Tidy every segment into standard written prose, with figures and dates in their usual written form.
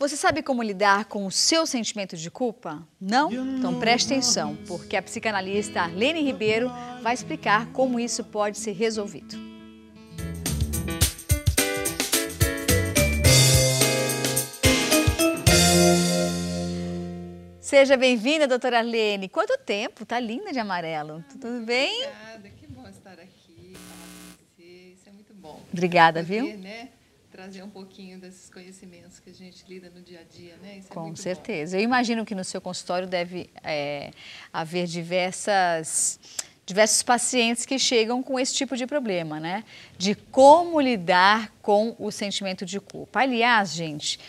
Você sabe como lidar com o seu sentimento de culpa? Não? Então preste atenção, porque a psicanalista Arlene Ribeiro vai explicar como isso pode ser resolvido. Seja bem-vinda, doutora Arlene. Quanto tempo? Tá linda de amarelo. Tudo bem? Obrigada, que bom estar aqui, falar com você, isso é muito bom. Obrigada, poder, viu? Né, trazer um pouquinho desses conhecimentos que a gente lida no dia a dia, né? Isso é Com muito certeza. Eu imagino que no seu consultório deve haver diversos pacientes que chegam com esse tipo de problema, né? De como lidar com o sentimento de culpa. Aliás, gente,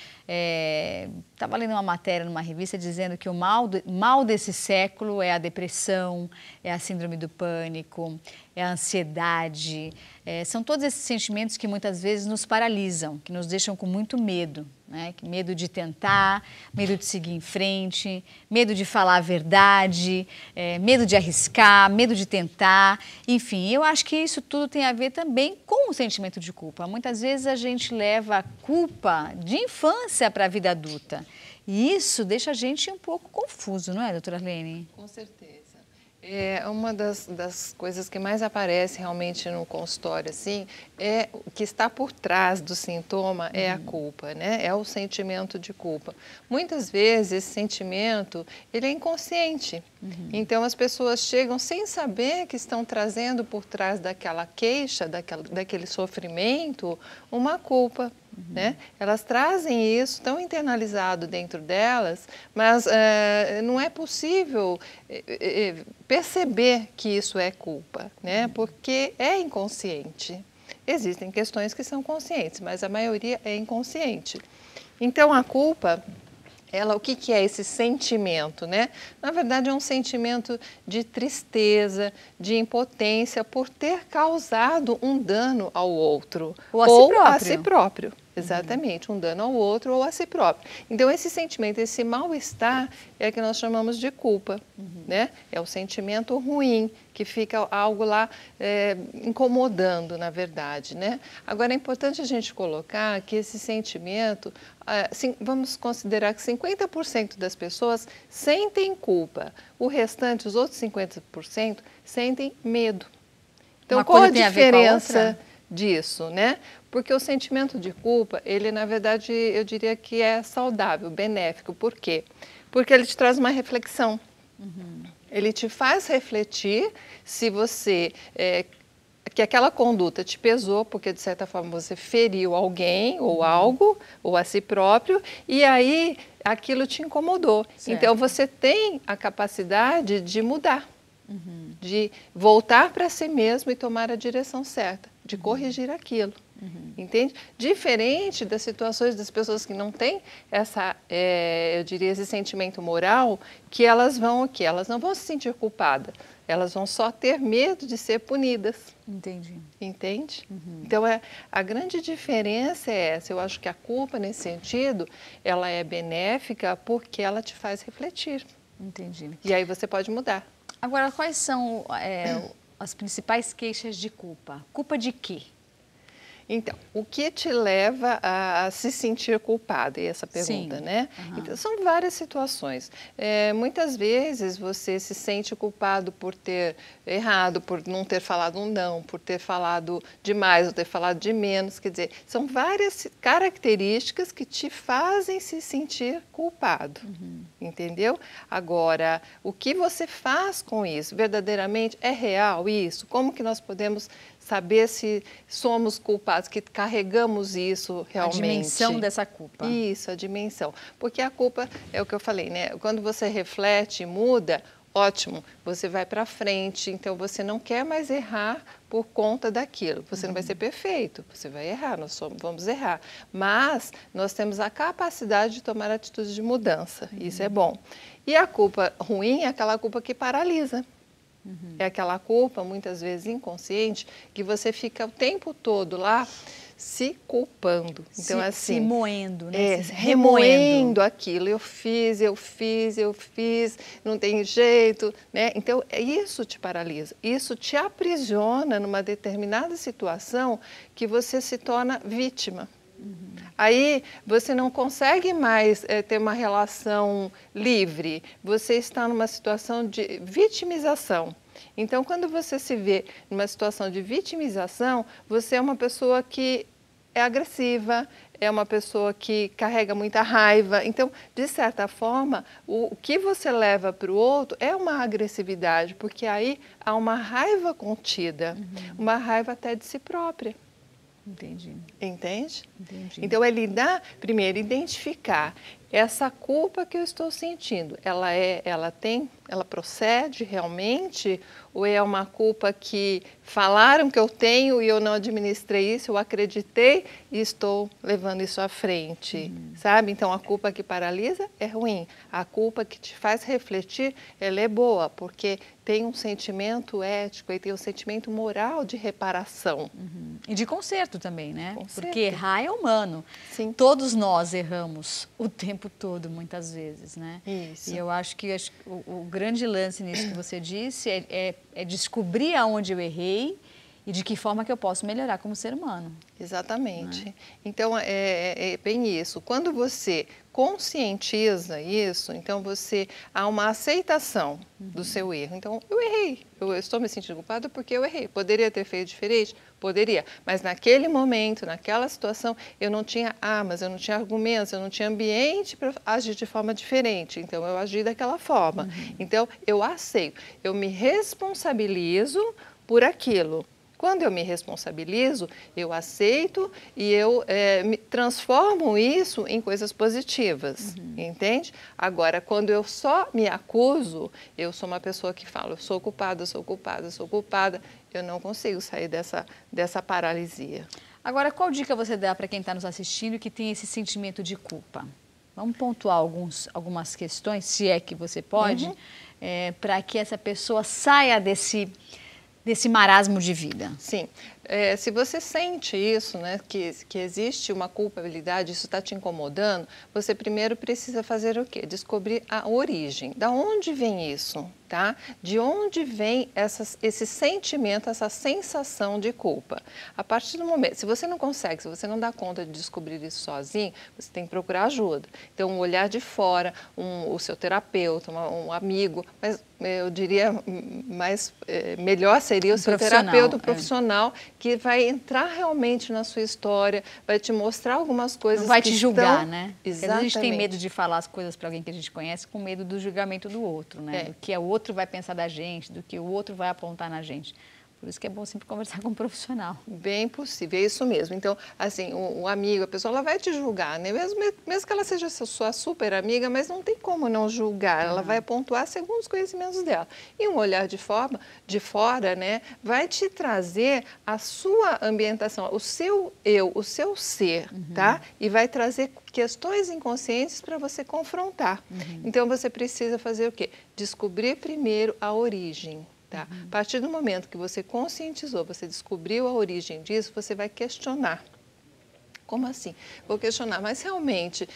estava lendo uma matéria numa revista dizendo que o mal desse século é a depressão, é a síndrome do pânico, é a ansiedade. São todos esses sentimentos que muitas vezes nos paralisam, que nos deixam com muito medo, né? Medo de tentar, medo de seguir em frente, medo de falar a verdade, medo de arriscar, medo de tentar. Enfim, eu acho que isso tudo tem a ver também com o sentimento de culpa. Muitas vezes a gente leva a culpa de infância para a vida adulta. E isso deixa a gente um pouco confuso, não é, doutora Arlene? Com certeza. É uma das coisas que mais aparece realmente no consultório, assim, o que está por trás do sintoma é a culpa, né? É o sentimento de culpa. Muitas vezes esse sentimento, ele é inconsciente. Então as pessoas chegam sem saber que estão trazendo por trás daquela queixa, daquele sofrimento, uma culpa. Né? Elas trazem isso tão internalizado dentro delas, mas não é possível perceber que isso é culpa, né? Porque é inconsciente. Existem questões que são conscientes, mas a maioria é inconsciente. Então a culpa, o que é esse sentimento, né? Na verdade é um sentimento de tristeza, de impotência por ter causado um dano ao outro ou a si próprio. Exatamente, um dano ao outro ou a si próprio. Então, esse sentimento, esse mal-estar é que nós chamamos de culpa, né? É o sentimento ruim, que fica algo lá incomodando, na verdade, né? Agora, é importante a gente colocar que esse sentimento, vamos considerar que 50% das pessoas sentem culpa, o restante, os outros 50%, sentem medo. Então, qual a diferença disso, né? Porque o sentimento de culpa, ele na verdade, eu diria que é saudável, benéfico. Por quê? Porque ele te traz uma reflexão. Ele te faz refletir se você, que aquela conduta te pesou, porque de certa forma você feriu alguém ou algo, ou a si próprio, e aí aquilo te incomodou. Certo. Então você tem a capacidade de mudar. De voltar para si mesmo e tomar a direção certa, de corrigir aquilo, entende? Diferente das situações das pessoas que não têm eu diria, esse sentimento moral, que elas vão o quê? Elas não vão se sentir culpadas, elas vão só ter medo de ser punidas. Entendi. Entende? Então, a grande diferença é essa. Eu acho que a culpa, nesse sentido, ela é benéfica porque ela te faz refletir. Entendi. E aí você pode mudar. Agora, quais são as principais queixas de culpa? Culpa de quê? Então, o que te leva a se sentir culpada? É essa pergunta, Sim. né? Então, são várias situações. Muitas vezes você se sente culpado por ter errado, por não ter falado um não, por ter falado demais ou ter falado de menos. Quer dizer, são várias características que te fazem se sentir culpado. Entendeu? Agora, o que você faz com isso? Verdadeiramente é real isso? Como que nós podemos saber se somos culpados, que carregamos isso realmente? A dimensão dessa culpa. Isso, a dimensão. Porque a culpa, é o que eu falei, né? Quando você reflete e muda, ótimo, você vai para frente, então você não quer mais errar por conta daquilo. Você não vai ser perfeito, você vai errar, vamos errar. Mas nós temos a capacidade de tomar atitudes de mudança, isso é bom. E a culpa ruim é aquela culpa que paralisa. É aquela culpa, muitas vezes inconsciente, que você fica o tempo todo lá se culpando. Então, se moendo, né? Remoendo aquilo. Eu fiz, não tem jeito, né? Então, isso te paralisa. Isso te aprisiona numa determinada situação que você se torna vítima. Aí você não consegue mais ter uma relação livre, você está numa situação de vitimização. Então, quando você se vê numa situação de vitimização, você é uma pessoa que é agressiva, é uma pessoa que carrega muita raiva. Então, de certa forma, o que você leva para o outro é uma agressividade, porque aí há uma raiva contida, uma raiva até de si própria. Entendi. Entende? Entendi. Então, é lidar, primeiro, identificar essa culpa que eu estou sentindo. Ela procede realmente? Ou é uma culpa que falaram que eu tenho e eu não administrei isso, eu acreditei e estou levando isso à frente, sabe? Então, a culpa que paralisa é ruim. A culpa que te faz refletir, ela é boa, porque tem um sentimento ético e tem um sentimento moral de reparação. E de conserto também, né? Conserto. Porque errar é humano. Sim. Todos nós erramos o tempo todo, muitas vezes, né? Isso. E eu acho que o grande lance nisso que você disse é descobrir aonde eu errei e de que forma que eu posso melhorar como ser humano. Exatamente. Né? Então, é bem isso. Quando você conscientiza isso, então há uma aceitação do seu erro. Então, eu errei, eu estou me sentindo culpada porque eu errei. Poderia ter feito diferente? Poderia. Mas naquele momento, naquela situação, eu não tinha armas, eu não tinha argumentos, eu não tinha ambiente para agir de forma diferente. Então, eu agi daquela forma. Então, eu aceito, eu me responsabilizo por aquilo. Quando eu me responsabilizo, eu aceito e eu transformo isso em coisas positivas, entende? Agora, quando eu só me acuso, eu sou uma pessoa que fala, eu sou culpada, eu sou culpada, eu sou culpada, eu não consigo sair dessa paralisia. Agora, qual dica você dá para quem está nos assistindo e que tem esse sentimento de culpa? Vamos pontuar algumas questões, se é que você pode, para que essa pessoa saia desse marasmo de vida. Sim. Se você sente isso, né, que existe uma culpabilidade, isso está te incomodando, você primeiro precisa fazer o quê? Descobrir a origem. Da onde vem isso? Tá? De onde vem esse sentimento, essa sensação de culpa? A partir do momento, se você não consegue, se você não dá conta de descobrir isso sozinho, você tem que procurar ajuda. Então, um olhar de fora, o seu terapeuta, um amigo, mas eu diria melhor seria o seu terapeuta profissional, que vai entrar realmente na sua história, vai te mostrar algumas coisas. Não vai te julgar, né? Exatamente. Porque a gente tem medo de falar as coisas para alguém que a gente conhece com medo do julgamento do outro, né? Do que o outro vai pensar da gente, do que o outro vai apontar na gente. Por isso que é bom sempre conversar com um profissional. Bem possível, é isso mesmo. Então, assim, o amigo, a pessoa, ela vai te julgar, né? Mesmo que ela seja sua super amiga, mas não tem como não julgar. Ela vai pontuar segundo os conhecimentos dela. E um olhar de fora, né, vai te trazer a sua ambientação, o seu eu, o seu ser, tá? E vai trazer questões inconscientes para você confrontar. Então, você precisa fazer o quê? Descobrir primeiro a origem. Tá? A partir do momento que você conscientizou, você descobriu a origem disso, você vai questionar. Como assim? Vou questionar, mas realmente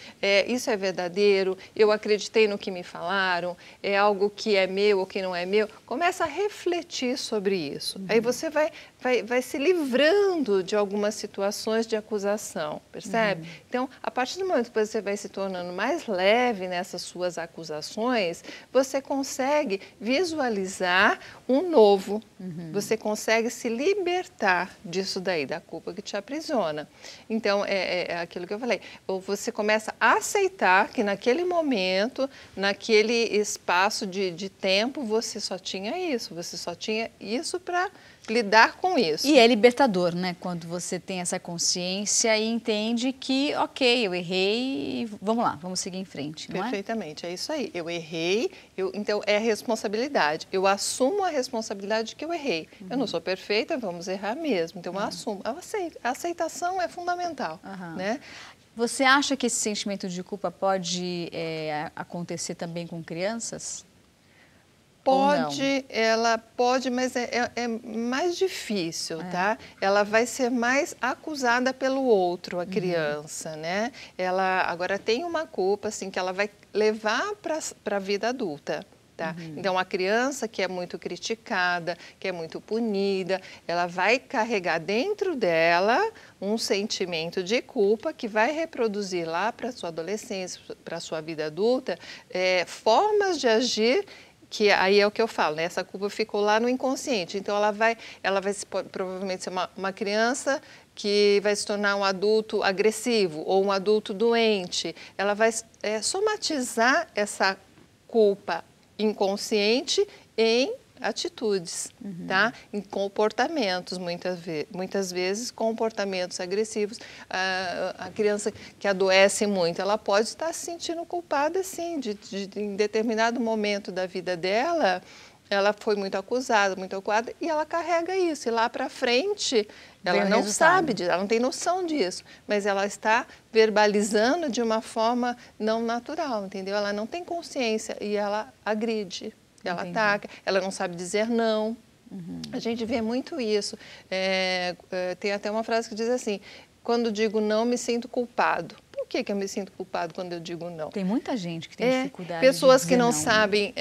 isso é verdadeiro? Eu acreditei no que me falaram? É algo que é meu ou que não é meu? Começa a refletir sobre isso. Aí você vai se livrando de algumas situações de acusação, percebe? Então, a partir do momento que você vai se tornando mais leve nessas suas acusações, você consegue visualizar um novo. Você consegue se libertar disso daí, da culpa que te aprisiona. Então, é aquilo que eu falei. Ou você começa a aceitar que naquele momento, naquele espaço de tempo, você só tinha isso para lidar com isso. E é libertador, né? Quando você tem essa consciência e entende que, ok, eu errei, vamos lá, vamos seguir em frente, não é? Perfeitamente, é isso aí. Eu errei, então é a responsabilidade. Eu assumo a responsabilidade de que eu errei. Eu não sou perfeita, vamos errar mesmo. Então eu assumo, eu aceito. A aceitação é fundamental, né? Você acha que esse sentimento de culpa pode acontecer também com crianças? Ela pode, mas é mais difícil, tá? Ela vai ser mais acusada pelo outro, a criança, né? Ela agora tem uma culpa, assim, que ela vai levar para a vida adulta, Tá? Então, a criança que é muito criticada, que é muito punida, ela vai carregar dentro dela um sentimento de culpa que vai reproduzir lá para a sua adolescência, para a sua vida adulta, formas de agir que aí é o que eu falo, né? Essa culpa ficou lá no inconsciente. Então, ela vai provavelmente ser uma criança que vai se tornar um adulto agressivo ou um adulto doente. Ela vai somatizar essa culpa inconsciente em atitudes, tá? Em comportamentos, muitas vezes comportamentos agressivos. A criança que adoece muito, ela pode estar se sentindo culpada, sim, em determinado momento da vida dela, ela foi muito acusada, e ela carrega isso. E lá para frente, ela não sabe disso, ela não tem noção disso, mas ela está verbalizando de uma forma não natural, entendeu? Ela não tem consciência e ela agride, ela ataca, ela não sabe dizer não. A gente vê muito isso. Tem até uma frase que diz assim, quando digo não, me sinto culpado. Por que eu me sinto culpado quando eu digo não? Tem muita gente que tem dificuldade pessoas de que não dizer sabem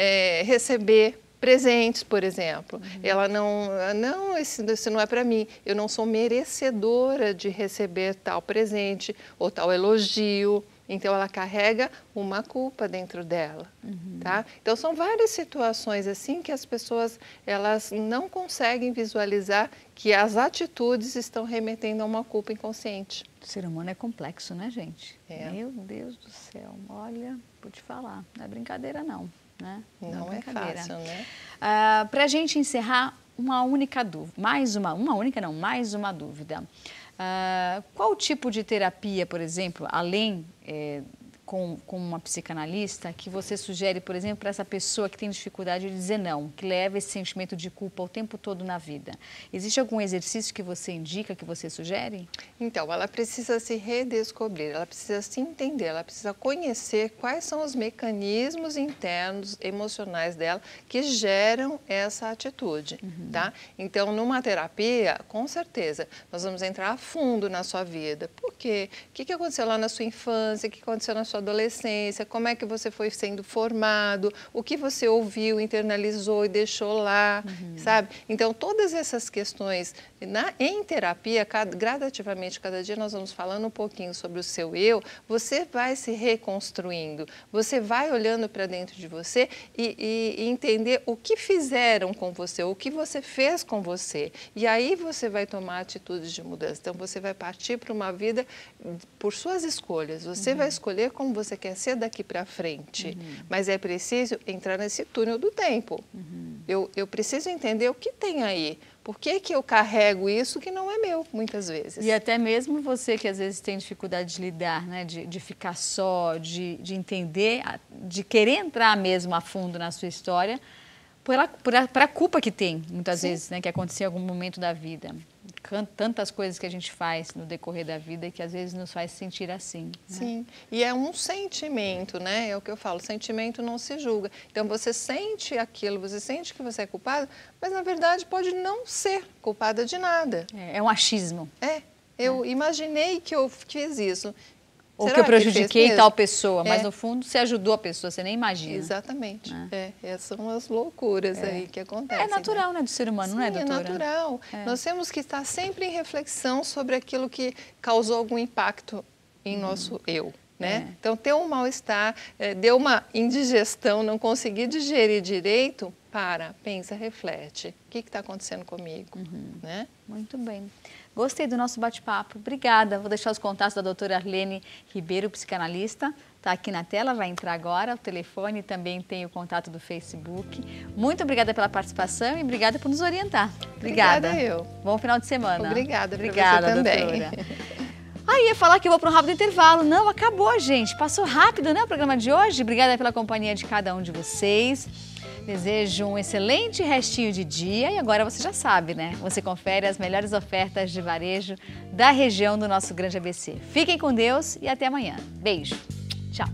receber presentes, por exemplo. Ela não, esse não é para mim. Eu não sou merecedora de receber tal presente ou tal elogio. Então, ela carrega uma culpa dentro dela, tá? Então, são várias situações assim que as pessoas, elas não conseguem visualizar que as atitudes estão remetendo a uma culpa inconsciente. O ser humano é complexo, né, gente? É. Meu Deus do céu, olha, vou te falar, não é brincadeira não, né? Não é fácil, né? Para a gente encerrar, uma única dúvida, mais uma dúvida. Qual tipo de terapia, por exemplo, além com uma psicanalista, que você sugere, por exemplo, para essa pessoa que tem dificuldade de dizer não, que leva esse sentimento de culpa o tempo todo na vida? Existe algum exercício que você indica, que você sugere? Então, ela precisa se redescobrir, ela precisa se entender, ela precisa conhecer quais são os mecanismos internos, emocionais dela, que geram essa atitude, tá? Então, numa terapia, com certeza, nós vamos entrar a fundo na sua vida. Por quê? O que aconteceu lá na sua infância? O que aconteceu na sua adolescência? Como é que você foi sendo formado? O que você ouviu, internalizou e deixou lá, sabe? Então, todas essas questões, em terapia, gradativamente, cada dia nós vamos falando um pouquinho sobre o seu eu, você vai se reconstruindo, você vai olhando para dentro de você e entender o que fizeram com você, o que você fez com você. E aí você vai tomar atitudes de mudança. Então, você vai partir para uma vida por suas escolhas. Você vai escolher como você quer ser daqui para frente. Mas é preciso entrar nesse túnel do tempo. Eu preciso entender o que tem aí. Por que eu carrego isso que não é meu, muitas vezes? E até mesmo você que às vezes tem dificuldade de lidar, né? De ficar só, de entender, de querer entrar mesmo a fundo na sua história, por a culpa que tem, muitas vezes, né? Que aconteceu em algum momento da vida. Tantas coisas que a gente faz no decorrer da vida que às vezes nos faz sentir assim. Né? Sim, e é um sentimento, né? É o que eu falo, sentimento não se julga. Então você sente aquilo, você sente que você é culpada, mas na verdade pode não ser culpada de nada. É um achismo. Eu imaginei que eu fiz isso. Ou que eu prejudiquei tal pessoa, mas no fundo você ajudou a pessoa, você nem imagina. Exatamente. Essas são as loucuras aí que acontecem. É natural, né, do ser humano, não é, doutora? É natural. Nós temos que estar sempre em reflexão sobre aquilo que causou algum impacto em nosso eu. Né? Então, ter um mal-estar, deu uma indigestão, não consegui digerir direito, pensa, reflete. O que está acontecendo comigo? Né? Muito bem. Gostei do nosso bate-papo. Obrigada. Vou deixar os contatos da doutora Arlene Ribeiro, psicanalista. Está aqui na tela, vai entrar agora o telefone, também tem o contato do Facebook. Muito obrigada pela participação e obrigada por nos orientar. Obrigada eu. Bom final de semana. Obrigada para você também. Doutora. Ia falar que eu vou para um rápido intervalo. Não, acabou, gente. Passou rápido, né, o programa de hoje. Obrigada pela companhia de cada um de vocês. Desejo um excelente restinho de dia e agora você já sabe, né? Você confere as melhores ofertas de varejo da região do nosso grande ABC. Fiquem com Deus e até amanhã. Beijo. Tchau.